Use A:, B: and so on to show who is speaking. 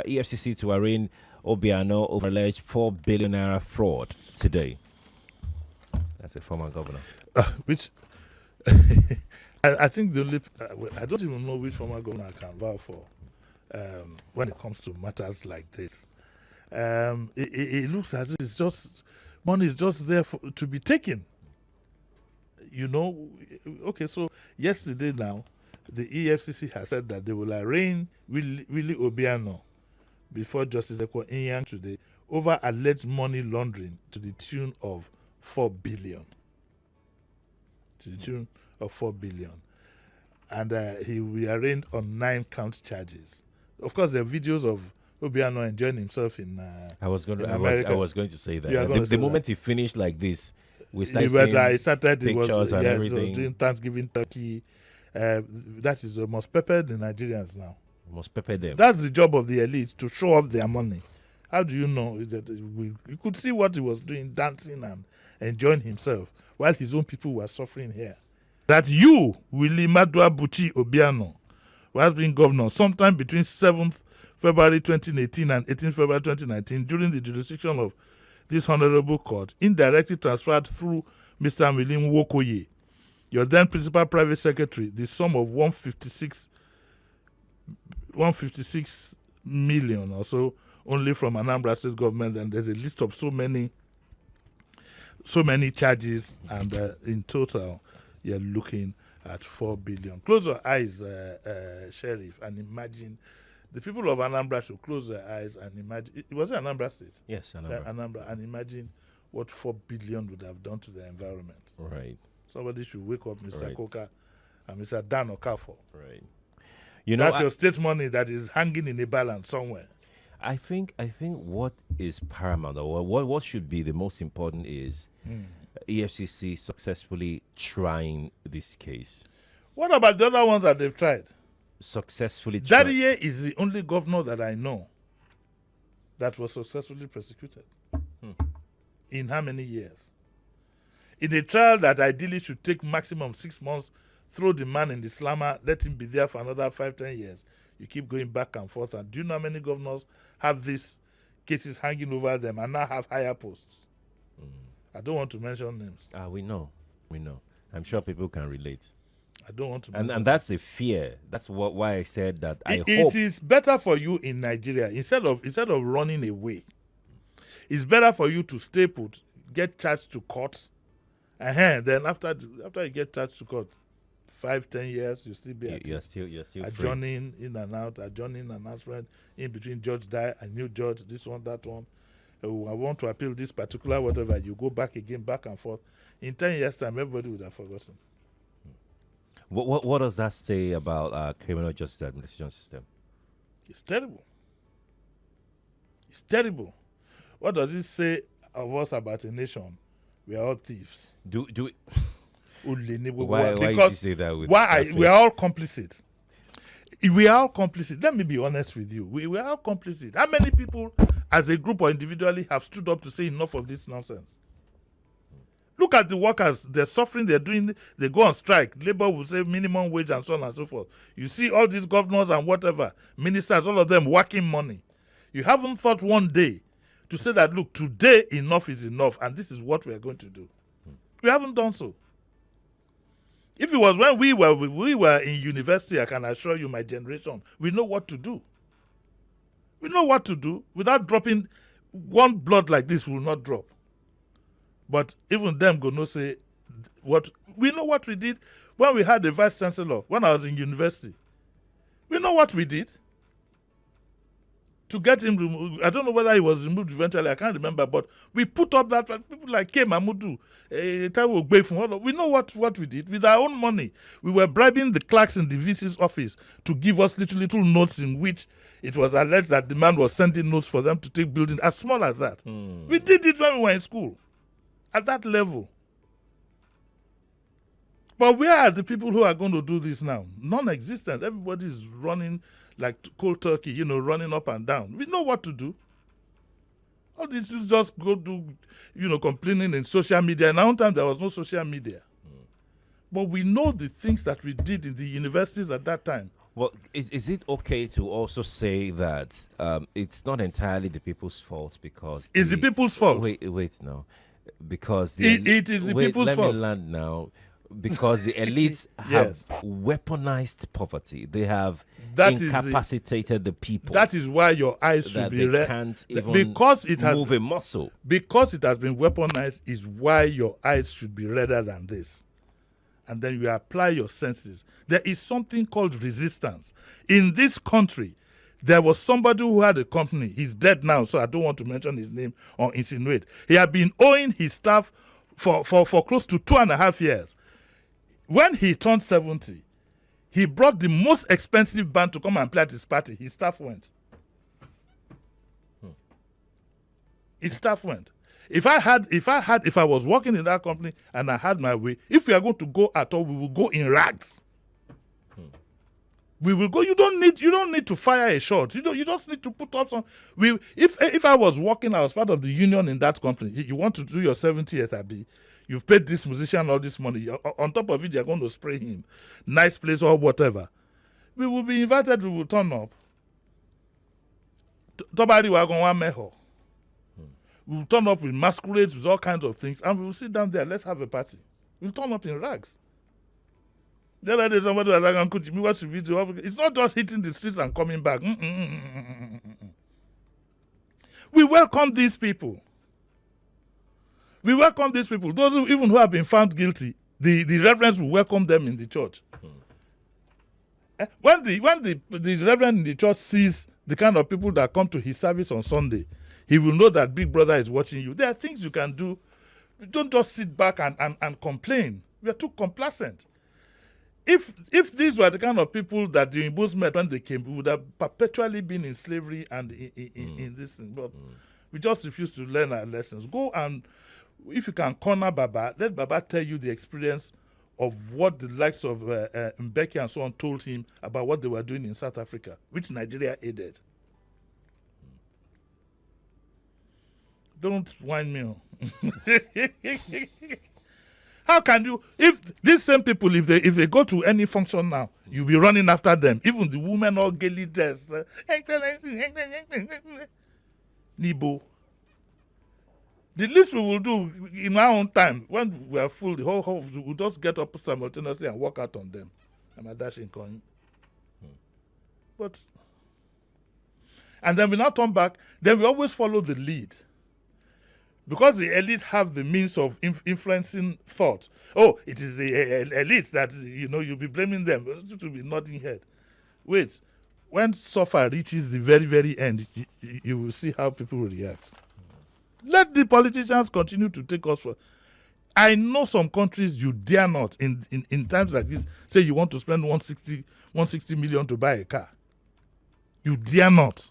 A: EFCC to arraign Obiano over alleged 4 billion naira fraud today. That's a former governor.
B: Which I think the only I don't even know which former governor I can vouch for when it comes to matters like this. It looks as if it's just money is just there to be taken. You know, okay. So yesterday now, the EFCC has said that they will arraign Willie Obiano before Justice Ekwo today over alleged money laundering to the tune of 4 billion. To the tune of 4 billion. And he will be arraigned on 9 count charges. Of course, there are videos of Obiano enjoying himself in America.
A: I was going to say that. The moment he finished like this, we started seeing pictures and everything.
B: He was doing Thanksgiving turkey. That is the most peppered the Nigerians now.
A: Most pepper them.
B: That's the job of the elite, to show off their money. How do you know? You could see what he was doing, dancing and enjoying himself, while his own people were suffering here. That you, Willie Buchi Obiano, who has been governor sometime between 7th February 2018 and 18th February 2019, during the jurisdiction of this honorable court, indirectly transferred through Mr. Milim Wokoye, your then principal private secretary, the sum of 156 million or so only from Anambra State government, and there's a list of so many charges, and in total you're looking at 4 billion. Close your eyes, Sheriff, and imagine. The people of Anambra should close their eyes and imagine. Was it Anambra State?
A: Yes, Anambra.
B: Anambra, and imagine what 4 billion would have done to the environment.
A: Right.
B: Somebody should wake up Mr. Koka and Mr. Dan Okafo.
A: Right.
B: That's your state money that is hanging in a balance somewhere.
A: I think what is paramount, or what should be the most important, is EFCC successfully trying this case.
B: What about the other ones that they've tried?
A: Successfully tried.
B: Darie is the only governor that I know that was successfully prosecuted. In how many years? In a trial that ideally should take maximum 6 months, throw the man in the slammer, let him be there for another 5-10 years. You keep going back and forth. And do you know how many governors have these cases hanging over them and now have higher posts? I don't want to mention names.
A: We know. I'm sure people can relate.
B: I don't want to
A: mention and that's the fear. That's why I said that
B: it is better for you in Nigeria, instead of running away. It's better for you to stay put, get charged to court, and then after you get charged to court, 5-10 years, you still be at
A: you're still
B: adjourning free. In and out, adjourning announcement in between. Judge die, a new judge, this one, that one. I want to appeal this particular whatever. You go back again, back and forth. In 10 years' time, everybody would have forgotten.
A: What does that say about our criminal justice administration system?
B: It's terrible. It's terrible. What does it say of us about a nation? We are all thieves.
A: Do it.
B: Why
A: did you say that?
B: We are all complicit. If we are all complicit, let me be honest with you. We are all complicit. How many people, as a group or individually, have stood up to say enough of this nonsense? Look at the workers. They're suffering. They go on strike. Labor will say minimum wage and so on and so forth. You see all these governors and whatever, ministers, all of them working money. You haven't thought one day to say that, look, today enough is enough and this is what we are going to do. We haven't done so. If it was when we were in university, I can assure you, my generation, we know what to do. We know what to do. Without dropping one blood like this will not drop. But even them go no say what we know what we did when we had the vice chancellor when I was in university. We know what we did to get him removed. I don't know whether he was removed eventually. I can't remember. But we put up that people like K. Mahmudu, we know what we did with our own money. We were bribing the clerks in the VC's office to give us little notes in which it was alleged that the man was sending notes for them to take building as small as that. We did it when we were in school. At that level. But where are the people who are going to do this now? Non-existent. Everybody is running like cold turkey, running up and down. We know what to do. All this is just go do, complaining in social media. In our own time, there was no social media. But we know the things that we did in the universities at that time.
A: Well, is it okay to also say that it's not entirely the people's fault because
B: It's the people's fault.
A: Wait now, because
B: It is the people's fault.
A: Let me land now. Because the elites
B: Yes.
A: have weaponized poverty. They have
B: That is
A: incapacitated the people.
B: That is why your eyes should
A: that
B: be
A: they can't even
B: because it has
A: move a muscle.
B: Because it has been weaponized is why your eyes should be redder than this. And then you apply your senses. There is something called resistance. In this country, there was somebody who had a company. He's dead now, so I don't want to mention his name or insinuate. He had been owing his staff for close to 2.5 years. When he turned 70, he brought the most expensive band to come and play at his party. His staff went. His staff went. If I was working in that company and I had my way, if we are going to go at all, we will go in rags. We will go. You don't need to fire a shot. You just need to put up some. If I was working, I was part of the union in that company. You want to do your 70th, Abi. You've paid this musician all this money. On top of it, you're going to spray him. Nice place or whatever. We will be invited. We will turn up. We will turn up with masquerades, with all kinds of things, and we will sit down there. Let's have a party. We'll turn up in rags. The other day, somebody was like, Uncle Jimi, what's the video? It's not just hitting the streets and coming back. We welcome these people. We welcome these people. Those who have been found guilty, the reverends will welcome them in the church. When the reverend in the church sees the kind of people that come to his service on Sunday, he will know that Big Brother is watching you. There are things you can do. Don't just sit back and complain. We are too complacent. If these were the kind of people that the Igbos met when they came, we would have perpetually been in slavery and in this thing. But we just refuse to learn our lessons. Go and, if you can corner Baba, let Baba tell you the experience of what the likes of Mbeki and so on told him about what they were doing in South Africa, which Nigeria aided. Don't whine me on. How can you, if these same people, if they go to any function now, you'll be running after them. Even the women all gaily dressed. Nibo. The least we will do in our own time, when we are full, the whole house will just get up simultaneously and walk out on them. I'm a dashing coin. But, and then we now turn back, then we always follow the lead. Because the elite have the means of influencing thought. Oh, it is the elite that, you'll be blaming them. It will be nodding head. Wait, when suffer reaches the very, very end, you will see how people will react. Let the politicians continue to take us for. I know some countries you dare not, in times like this, say you want to spend 160 million to buy a car. You dare not.